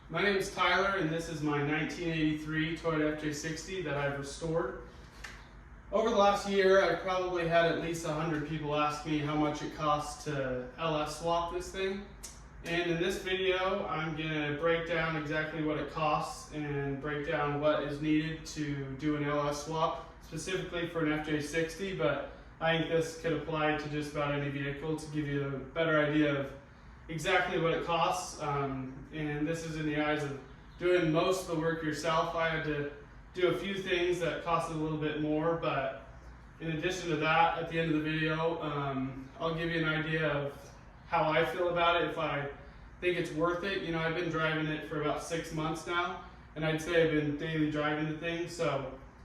My name is Tyler, and this is my 1983 Toyota FJ60 that I've restored. Over the last year, I've probably had at least 100 people ask me how much it costs to LS swap this thing. And in this video, I'm going to break down exactly what it costs and break down what is needed to do an LS swap, specifically for an FJ60, but I think this could apply to just about any vehicle to give you a better idea of exactly what it costs. And this is in the eyes of doing most of the work yourself. I had to do a few things that costed a little bit more, but in addition to that, at the end of the video, I'll give you an idea of how I feel about it, if I think it's worth it. You know, I've been driving it for about 6 months now, and I'd say I've been daily driving the thing, so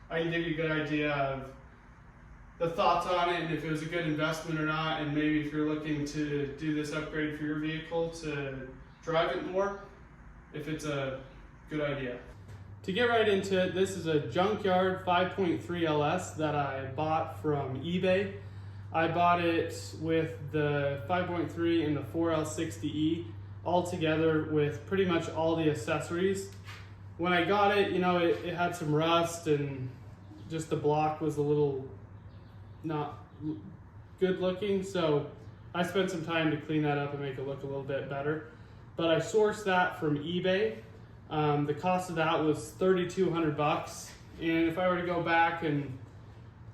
I can give you a good idea of the thoughts on it and if it was a good investment or not, and maybe if you're looking to do this upgrade for your vehicle to drive it more, if it's a good idea. To get right into it, this is a junkyard 5.3 LS that I bought from eBay. I bought it with the 5.3 and the 4L60E all together with pretty much all the accessories. When I got it, you know, it had some rust and just the block was a little not good looking, so I spent some time to clean that up and make it look a little bit better. But I sourced that from eBay. The cost of that was $3,200, and if I were to go back and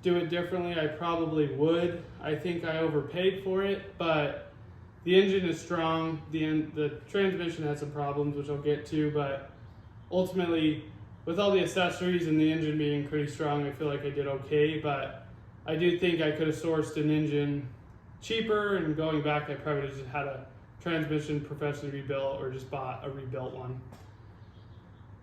do it differently, I probably would. I think I overpaid for it, but the engine is strong. The transmission had some problems, which I'll get to, but ultimately, with all the accessories and the engine being pretty strong, I feel like I did okay. But I do think I could have sourced an engine cheaper, and going back, I probably would have just had a transmission professionally rebuilt or just bought a rebuilt one.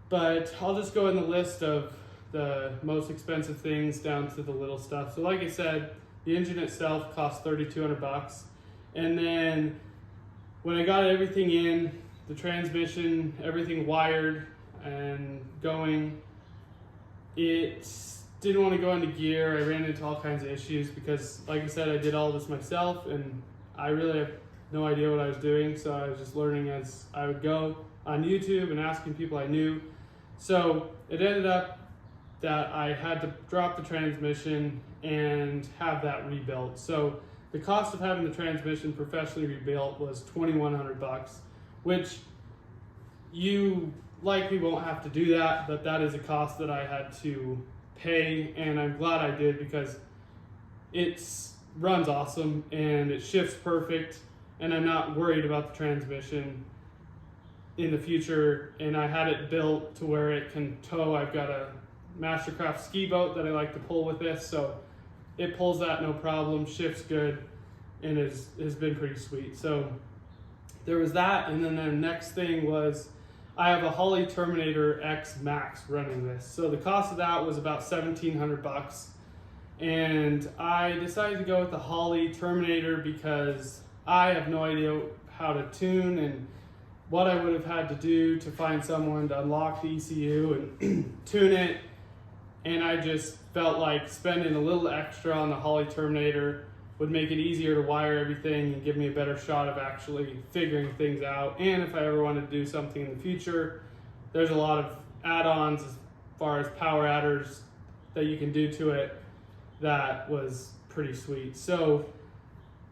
But I'll just go in the list of the most expensive things down to the little stuff. So like I said, the engine itself cost $3,200. And then when I got everything in, the transmission, everything wired and going, it didn't want to go into gear. I ran into all kinds of issues because, like I said, I did all this myself and I really have no idea what I was doing. So I was just learning as I would go on YouTube and asking people I knew. So it ended up that I had to drop the transmission and have that rebuilt. So the cost of having the transmission professionally rebuilt was $2,100, which you likely won't have to do that, but that is a cost that I had to pay, and I'm glad I did because it runs awesome and it shifts perfect, and I'm not worried about the transmission in the future. And I had it built to where it can tow. I've got a Mastercraft ski boat that I like to pull with this, so it pulls that no problem, shifts good, and has been pretty sweet. So there was that, and then the next thing was I have a Holley Terminator X Max running this. So the cost of that was about $1,700, and I decided to go with the Holley Terminator because I have no idea how to tune and what I would have had to do to find someone to unlock the ECU and tune it. And I just felt like spending a little extra on the Holley Terminator would make it easier to wire everything and give me a better shot of actually figuring things out. And if I ever wanted to do something in the future, there's a lot of add-ons as far as power adders that you can do to it that was pretty sweet. So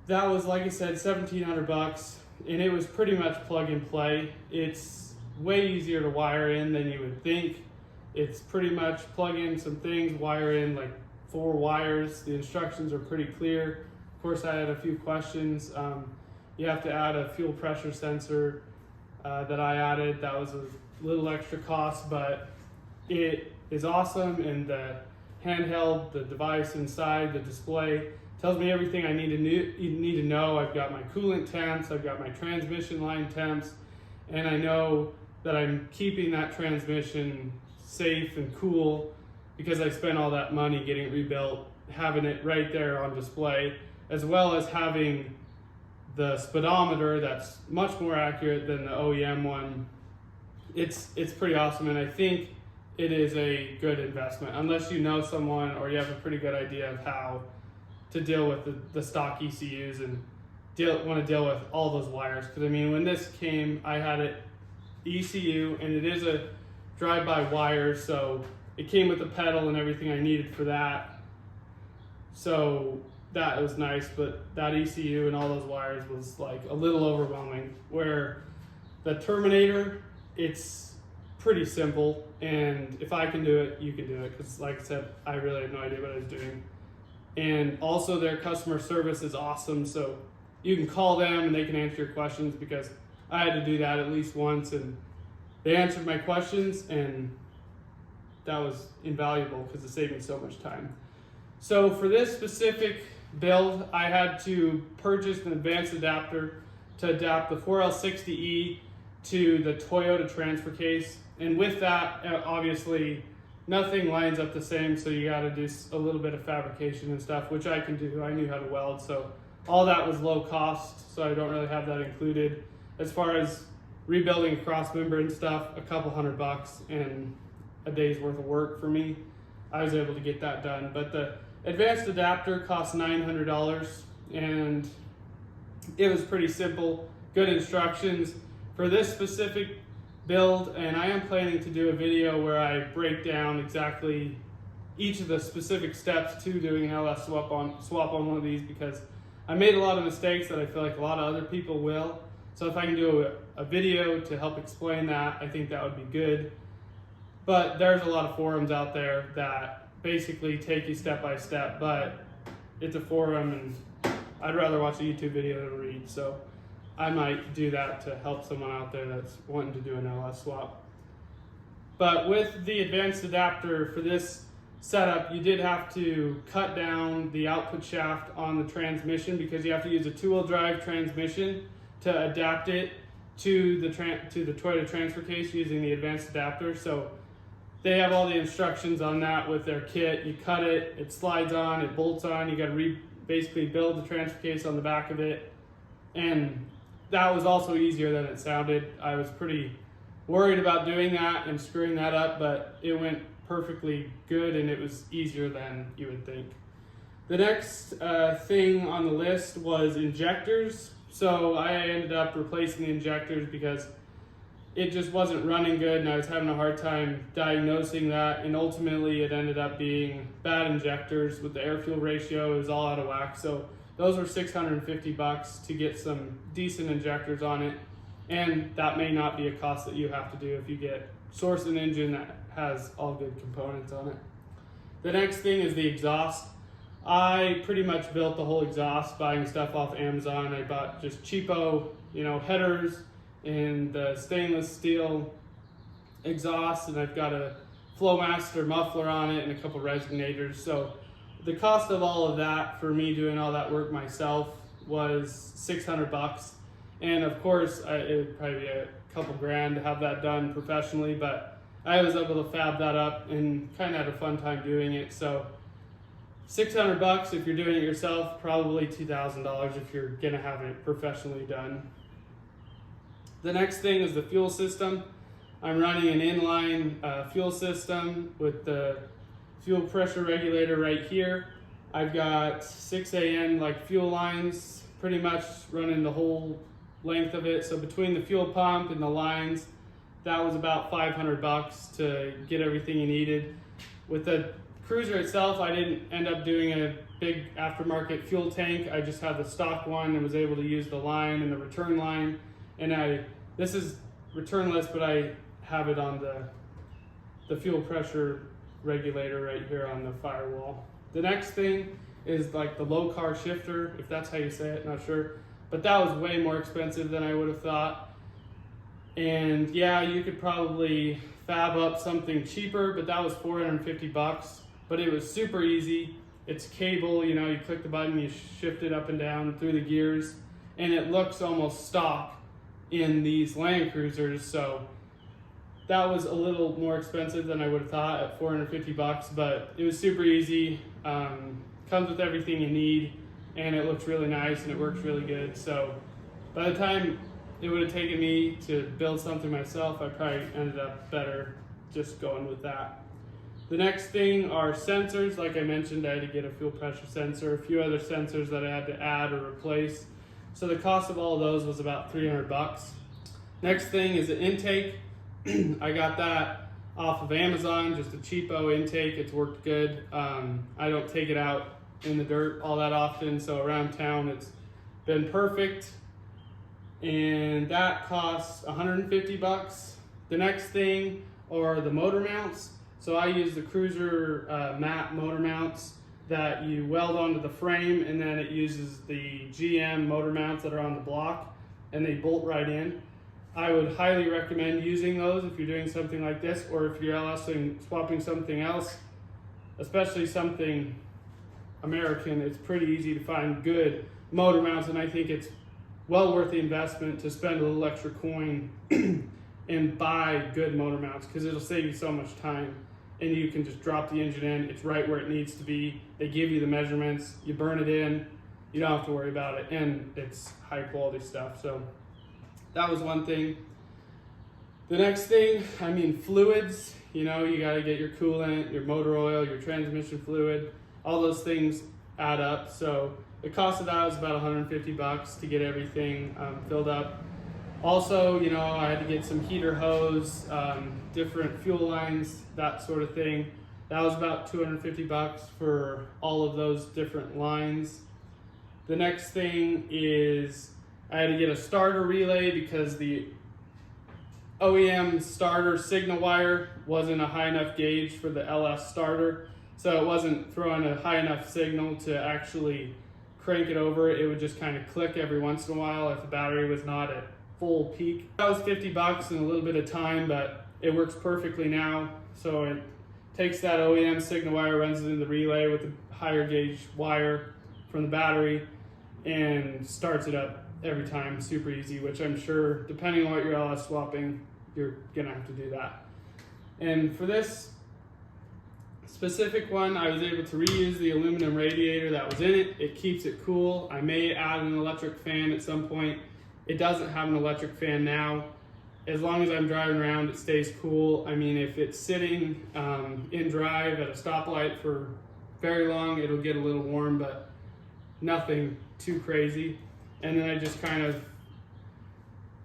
that was, like I said, $1,700, and it was pretty much plug and play. It's way easier to wire in than you would think. It's pretty much plug in some things, wire in like 4 wires. The instructions are pretty clear. Of course, I had a few questions. You have to add a fuel pressure sensor that I added. That was a little extra cost, but it is awesome. And the handheld, the device inside, the display tells me everything I need to know. I've got my coolant temps, I've got my transmission line temps, and I know that I'm keeping that transmission safe and cool because I spent all that money getting it rebuilt, having it right there on display, as well as having the speedometer that's much more accurate than the OEM one. It's pretty awesome, and I think it is a good investment unless you know someone or you have a pretty good idea of how to deal with the stock ECUs and want to deal with all those wires. Because I mean, when this came, I had it the ECU, and it is a drive-by-wire, so it came with the pedal and everything I needed for that. So that was nice, but that ECU and all those wires was like a little overwhelming. Where the Terminator, it's pretty simple, and if I can do it, you can do it, because like I said, I really had no idea what I was doing. And also their customer service is awesome, so you can call them and they can answer your questions, because I had to do that at least once, and they answered my questions, and that was invaluable because it saved me so much time. So for this specific build, I had to purchase an advanced adapter to adapt the 4L60E to the Toyota transfer case. And with that, obviously, nothing lines up the same, so you gotta do a little bit of fabrication and stuff, which I can do. I knew how to weld, so all that was low cost, so I don't really have that included. As far as rebuilding a cross member and stuff, a couple $100 and a day's worth of work for me, I was able to get that done. But the advanced adapter cost $900, and it was pretty simple, good instructions for this specific build. And I am planning to do a video where I break down exactly each of the specific steps to doing an LS swap on one of these, because I made a lot of mistakes that I feel like a lot of other people will. So if I can do a video to help explain that, I think that would be good. But there's a lot of forums out there that basically take you step by step, but it's a forum and I'd rather watch a YouTube video than read. So I might do that to help someone out there that's wanting to do an LS swap. But with the advanced adapter for this setup, you did have to cut down the output shaft on the transmission, because you have to use a 2-wheel drive transmission to adapt it to the Toyota transfer case using the advanced adapter. So they have all the instructions on that with their kit. You cut it, it slides on, it bolts on. You got to basically build the transfer case on the back of it. And that was also easier than it sounded. I was pretty worried about doing that and screwing that up, but it went perfectly good and it was easier than you would think. The next thing on the list was injectors. So I ended up replacing the injectors because it just wasn't running good and I was having a hard time diagnosing that, and ultimately it ended up being bad injectors with the air-fuel ratio. It was all out of whack. So those were $650 to get some decent injectors on it, and that may not be a cost that you have to do if you source an engine that has all good components on it. The next thing is the exhaust. I pretty much built the whole exhaust buying stuff off Amazon. I bought just cheapo, headers and the stainless steel exhaust, and I've got a Flowmaster muffler on it and a couple resonators. So the cost of all of that for me doing all that work myself was $600. And of course, it would probably be a couple grand to have that done professionally, but I was able to fab that up and kind of had a fun time doing it. So $600 if you're doing it yourself, probably $2,000 if you're gonna have it professionally done. The next thing is the fuel system. I'm running an inline fuel system with the fuel pressure regulator right here. I've got 6 AN fuel lines pretty much running the whole length of it. So between the fuel pump and the lines, that was about $500 to get everything you needed. With the Cruiser itself, I didn't end up doing a big aftermarket fuel tank. I just had the stock one and was able to use the line and the return line. And this is returnless, but I have it on the fuel pressure regulator right here on the firewall. The next thing is the low car shifter, if that's how you say it, not sure. But that was way more expensive than I would have thought. And yeah, you could probably fab up something cheaper, but that was $450. But it was super easy. It's cable, you click the button, you shift it up and down through the gears, and it looks almost stock in these Land Cruisers. So that was a little more expensive than I would have thought at $450, but it was super easy. Comes with everything you need, and it looks really nice and it works really good. So by the time it would have taken me to build something myself, I probably ended up better just going with that. The next thing are sensors. Like I mentioned, I had to get a fuel pressure sensor, a few other sensors that I had to add or replace. So the cost of all of those was about $300. Next thing is the intake. I got that off of Amazon, just a cheapo intake. It's worked good. I don't take it out in the dirt all that often, so around town it's been perfect. And that costs 150 bucks. The next thing are the motor mounts. So I use the Cruiser mat motor mounts that you weld onto the frame, and then it uses the GM motor mounts that are on the block, and they bolt right in. I would highly recommend using those if you're doing something like this, or if you're swapping something else, especially something American. It's pretty easy to find good motor mounts, and I think it's well worth the investment to spend a little extra coin and buy good motor mounts, because it'll save you so much time, and you can just drop the engine in. It's right where it needs to be. They give you the measurements, you burn it in, you don't have to worry about it, and it's high quality stuff. So that was one thing. The next thing, fluids. You gotta get your coolant, your motor oil, your transmission fluid, all those things add up. So the cost of that was about 150 bucks to get everything filled up. Also, I had to get some heater hose, different fuel lines, that sort of thing. That was about 250 bucks for all of those different lines. The next thing is I had to get a starter relay because the OEM starter signal wire wasn't a high enough gauge for the LS starter. So it wasn't throwing a high enough signal to actually crank it over. It would just kind of click every once in a while if the battery was not at full peak. That was 50 bucks and a little bit of time, but it works perfectly now. So it takes that OEM signal wire, runs it in the relay with a higher gauge wire from the battery, and starts it up every time. Super easy, which I'm sure, depending on what you're LS swapping, you're gonna have to do that. And for this specific one, I was able to reuse the aluminum radiator that was in it. It keeps it cool. I may add an electric fan at some point. It doesn't have an electric fan now. As long as I'm driving around, it stays cool. If it's sitting in drive at a stoplight for very long, it'll get a little warm, but nothing too crazy. And then I just kind of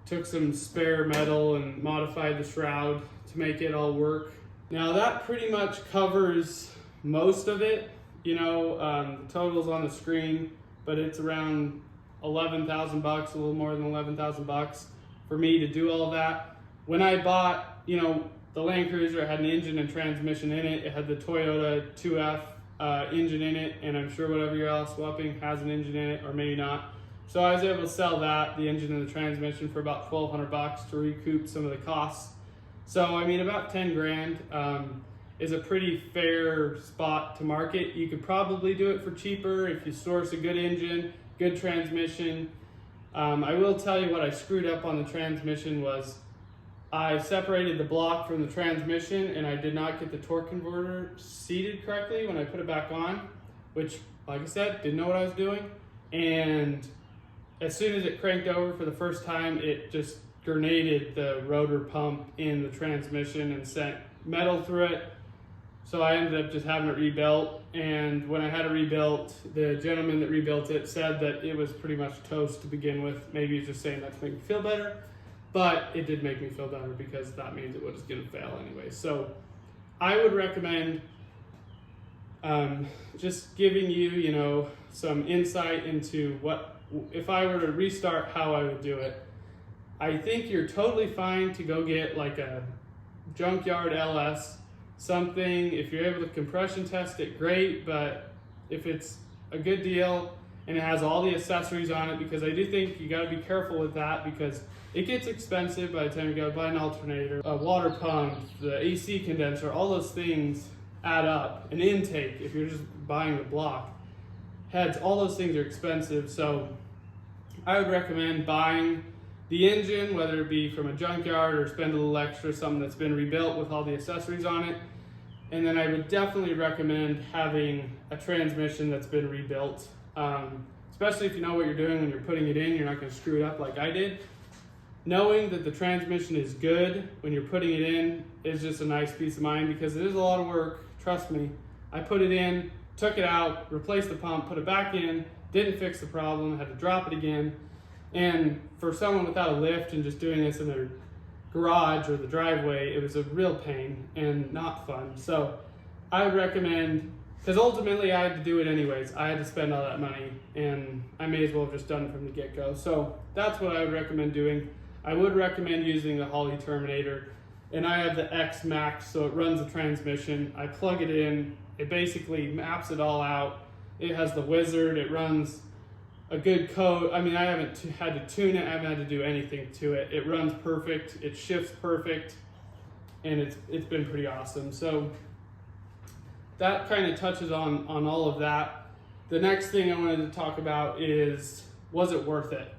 took some spare metal and modified the shroud to make it all work. Now that pretty much covers most of it. The total's on the screen, but it's around 11,000 bucks, a little more than 11,000 bucks for me to do all of that. When I bought, the Land Cruiser, it had an engine and transmission in it. It had the Toyota 2F engine in it, and I'm sure whatever you're LS swapping has an engine in it, or maybe not. So I was able to sell that, the engine and the transmission, for about 1,200 bucks to recoup some of the costs. So about 10 grand is a pretty fair spot to market. You could probably do it for cheaper if you source a good engine, good transmission. I will tell you what I screwed up on the transmission was I separated the block from the transmission, and I did not get the torque converter seated correctly when I put it back on, which, like I said, didn't know what I was doing. And as soon as it cranked over for the first time, it just grenaded the rotor pump in the transmission and sent metal through it. So I ended up just having it rebuilt, and when I had it rebuilt, the gentleman that rebuilt it said that it was pretty much toast to begin with. Maybe he's just saying that to make me feel better, but it did make me feel better because that means it was going to fail anyway. So I would recommend just giving you, some insight into what, if I were to restart, how I would do it. I think you're totally fine to go get like a junkyard LS, something. If you're able to compression test it, great, but if it's a good deal and it has all the accessories on it, because I do think you got to be careful with that, because it gets expensive by the time you go buy an alternator, a water pump, the AC condenser, all those things add up. An intake, if you're just buying the block, heads, all those things are expensive. So I would recommend buying the engine, whether it be from a junkyard or spend a little extra, something that's been rebuilt with all the accessories on it. And then I would definitely recommend having a transmission that's been rebuilt, especially if you know what you're doing when you're putting it in. You're not going to screw it up like I did. Knowing that the transmission is good when you're putting it in is just a nice peace of mind, because it is a lot of work. Trust me. I put it in, took it out, replaced the pump, put it back in, didn't fix the problem, had to drop it again. And for someone without a lift and just doing this in their garage or the driveway, it was a real pain and not fun. So I would recommend, because ultimately I had to do it anyways. I had to spend all that money and I may as well have just done it from the get-go. So that's what I would recommend doing. I would recommend using the Holley Terminator, and I have the X Max, so it runs the transmission. I plug it in, it basically maps it all out. It has the wizard, it runs a good code. I mean, I haven't had to tune it, I haven't had to do anything to it. It runs perfect, it shifts perfect, and it's been pretty awesome. So that kind of touches on all of that. The next thing I wanted to talk about is, was it worth it?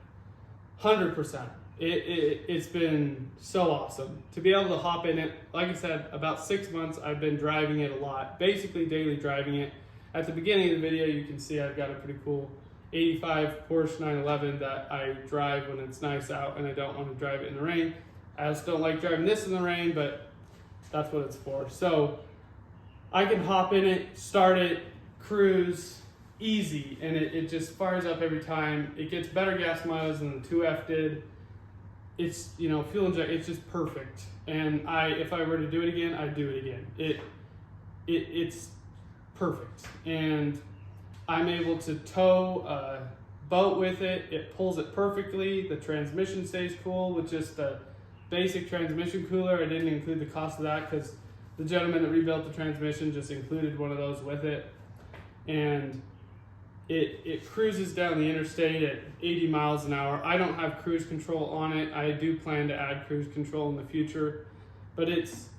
100%. It's been so awesome to be able to hop in it. Like I said, about 6 months I've been driving it a lot, basically daily driving it. At the beginning of the video you can see I've got a pretty cool 85 Porsche 911 that I drive when it's nice out and I don't want to drive it in the rain. I just don't like driving this in the rain, but that's what it's for. So I can hop in it, start it, cruise, easy, and it just fires up every time. It gets better gas mileage than the 2F did. It's, you know, fuel inject, it's just perfect. And if I were to do it again, I'd do it again. It's perfect. And I'm able to tow a boat with it. It pulls it perfectly. The transmission stays cool with just the basic transmission cooler. I didn't include the cost of that because the gentleman that rebuilt the transmission just included one of those with it. And it cruises down the interstate at 80 miles an hour. I don't have cruise control on it. I do plan to add cruise control in the future, but it's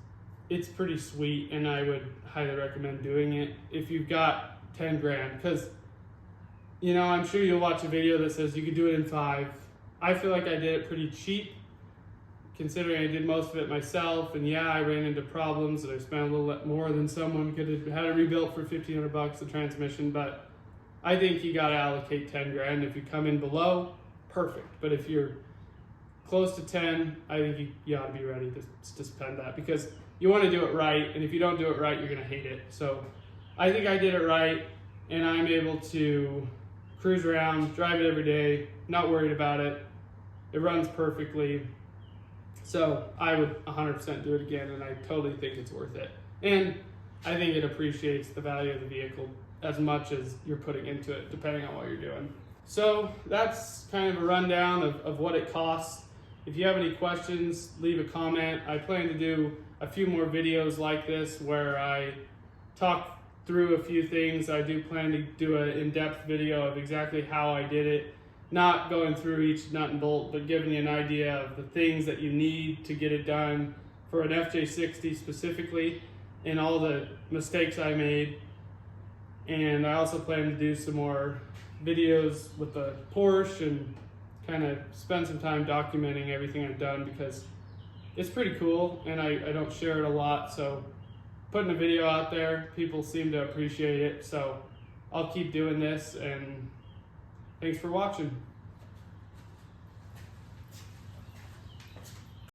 pretty sweet, and I would highly recommend doing it if you've got 10 grand, because, you know, I'm sure you'll watch a video that says you could do it in 5. I feel like I did it pretty cheap, considering I did most of it myself, and yeah, I ran into problems and I spent a little more than someone could have had it rebuilt for $1,500 the transmission, but I think you gotta allocate 10 grand. If you come in below, perfect. But if you're close to 10, I think you ought to be ready to spend that, because you wanna do it right, and if you don't do it right, you're gonna hate it. So I think I did it right, and I'm able to cruise around, drive it every day, not worried about it. It runs perfectly. So I would 100% do it again, and I totally think it's worth it. And I think it appreciates the value of the vehicle as much as you're putting into it, depending on what you're doing. So that's kind of a rundown of what it costs. If you have any questions, leave a comment. I plan to do a few more videos like this where I talk through a few things. I do plan to do an in-depth video of exactly how I did it, not going through each nut and bolt, but giving you an idea of the things that you need to get it done for an FJ60 specifically, and all the mistakes I made. And I also plan to do some more videos with the Porsche and kind of spend some time documenting everything I've done, because it's pretty cool and I don't share it a lot. So putting a video out there, people seem to appreciate it. So I'll keep doing this, and thanks for watching.